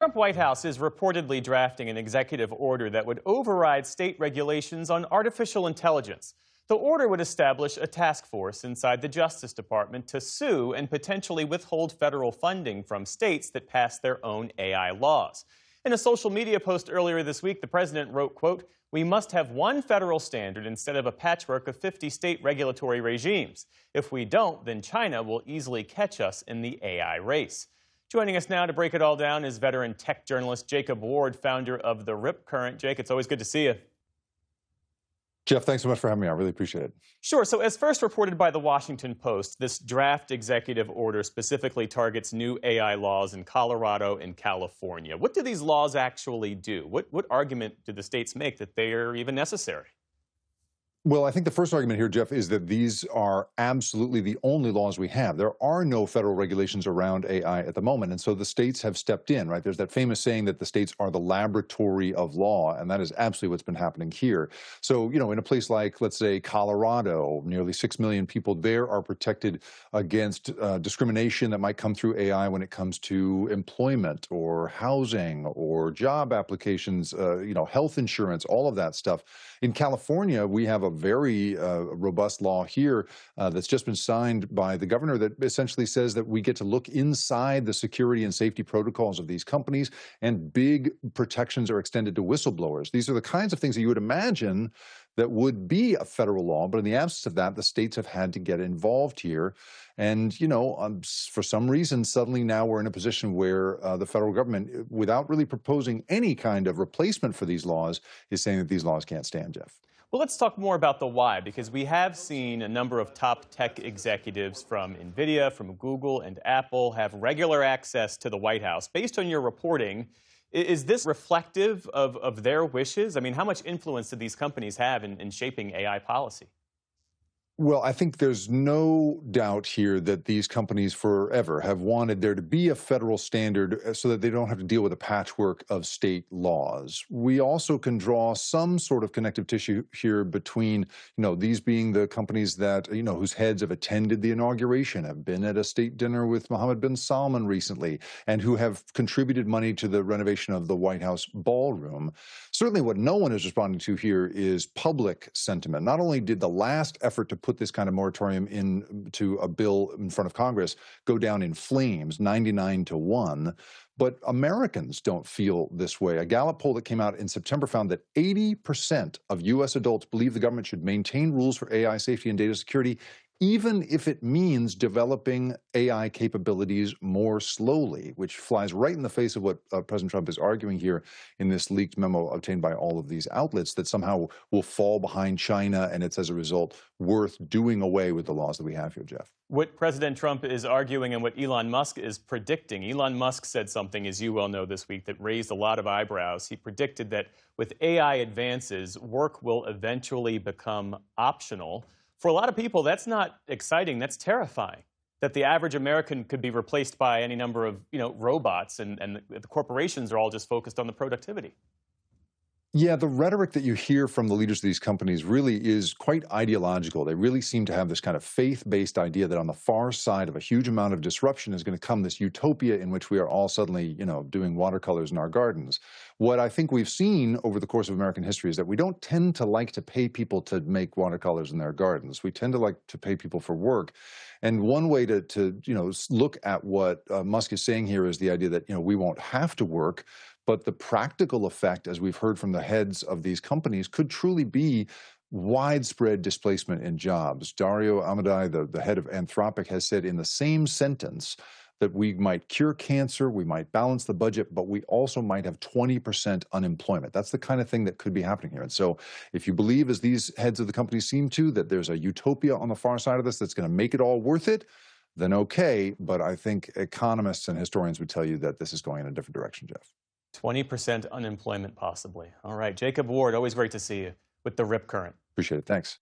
Trump White House is reportedly drafting an executive order that would override state regulations on artificial intelligence. The order would establish a task force inside the Justice Department to sue and potentially withhold federal funding from states that pass their own AI laws. In a social media post earlier this week, the president wrote, quote, "We must have one federal standard instead of a patchwork of 50 state regulatory regimes. If we don't, then China will easily catch us in the AI race." Joining us now to break it all down is veteran tech journalist Jacob Ward, founder of The Rip Current. Jake, it's always good to see you. Jeff, thanks so much for having me. I really appreciate it. Sure. So as first reported by the Washington Post, this draft executive order specifically targets new AI laws in Colorado and California. What do these laws actually do? What argument do the states make that they are even necessary? Well, I think the first argument here, Jeff, is that these are absolutely the only laws we have. There are no federal regulations around AI at the moment, and so the states have stepped in, right? There's that famous saying that the states are the laboratory of law, and that is absolutely what's been happening here. So, in a place like, let's say, Colorado, nearly 6 million people there are protected against discrimination that might come through AI when it comes to employment or housing or job applications, health insurance, all of that stuff. In California, we have a very robust law here that's just been signed by the governor that essentially says that we get to look inside the security and safety protocols of these companies, and big protections are extended to whistleblowers. These are the kinds of things that you would imagine that would be a federal law, but in the absence of that, the states have had to get involved here. And, for some reason, suddenly now we're in a position where the federal government, without really proposing any kind of replacement for these laws, is saying that these laws can't stand, Jeff. Well, let's talk more about the why, because we have seen a number of top tech executives from NVIDIA, from Google, and Apple have regular access to the White House. Based on your reporting, is this reflective of their wishes? I mean, how much influence do these companies have in shaping AI policy? Well, I think there's no doubt here that these companies forever have wanted there to be a federal standard so that they don't have to deal with a patchwork of state laws. We also can draw some sort of connective tissue here between, these being the companies that, whose heads have attended the inauguration, have been at a state dinner with Mohammed bin Salman recently, and who have contributed money to the renovation of the White House ballroom. Certainly what no one is responding to here is public sentiment. Not only did the last effort to put this kind of moratorium into a bill in front of Congress go down in flames, 99-1, but Americans don't feel this way. A Gallup poll that came out in September found that 80% of U.S. adults believe the government should maintain rules for AI safety and data security, even if it means developing AI capabilities more slowly, which flies right in the face of what President Trump is arguing here in this leaked memo obtained by all of these outlets, that somehow will fall behind China, and it's as a result worth doing away with the laws that we have here, Jeff. What President Trump is arguing and what Elon Musk is predicting. Elon Musk said something, as you well know, this week that raised a lot of eyebrows. He predicted that with AI advances, work will eventually become optional. For a lot of people, that's not exciting. That's terrifying, that the average American could be replaced by any number of, robots, and the corporations are all just focused on the productivity. Yeah, the rhetoric that you hear from the leaders of these companies really is quite ideological. They really seem to have this kind of faith-based idea that on the far side of a huge amount of disruption is going to come this utopia in which we are all suddenly, doing watercolors in our gardens. What I think we've seen over the course of American history is that we don't tend to like to pay people to make watercolors in their gardens. We tend to like to pay people for work. And one way to look at what Musk is saying here is the idea that, we won't have to work. But the practical effect, as we've heard from the heads of these companies, could truly be widespread displacement in jobs. Dario Amodei, the head of Anthropic, has said in the same sentence that we might cure cancer, we might balance the budget, but we also might have 20% unemployment. That's the kind of thing that could be happening here. And so if you believe, as these heads of the companies seem to, that there's a utopia on the far side of this that's going to make it all worth it, then okay. But I think economists and historians would tell you that this is going in a different direction, Jeff. 20% unemployment, possibly. All right. Jacob Ward, always great to see you with the Rip Current. Appreciate it. Thanks.